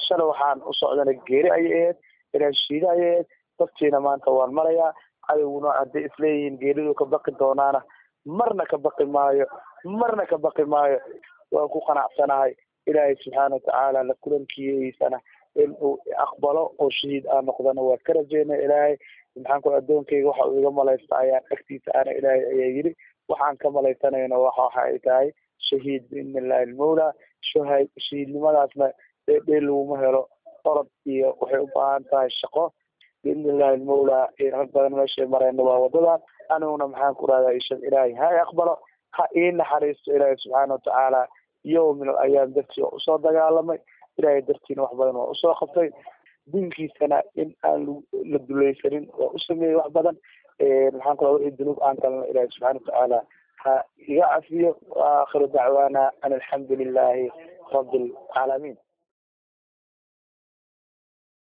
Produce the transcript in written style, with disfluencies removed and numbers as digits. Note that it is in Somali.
shalay waxaan u socdana geeri ayay ahayd inaan shiida ayay ahayd dadkiina maanta waan marayaa cadowguna hadday isleeyihiin geeridu ka baqi doonaana marna ka baqi maayo waan ku qanacsanahay ilaahay subxaana watacaala la kulankiisaana in uu aqbalo oo shahiid aan noqdana waa ka rajeyna ilaahay maxaan ku adoonkayga waxa uu iga malaysta ayaan agtiisa ana ilaahay ayaa yiri waxaan ka malaysanayna waxa ay tahay shahiid biidni illahi almawla shahiidnimadaasna dheel laguma helo orod iyo waxay u baahan tahay shaqo biidni illahi almawla rag badan meeshay marayna waa wadadan aniguna maxaan ku rahdaa ishad ilaahay ha aqbalo ha ii naxariisto ilaahay subxaana watacaala yowm min alayaam dartii waa usoo dagaalamay ilaahay dartiina wax badan waa usoo qabtay dinkiisana in aan la dulaysanin waa u sameeyey wax badan maxaan ku radaa wixii dunuub aan kalena ilaahay subxaana watacaala ha iga cafiyo waakhiru dacwaana an alxamdu lilahi rabbi alcaalamiin.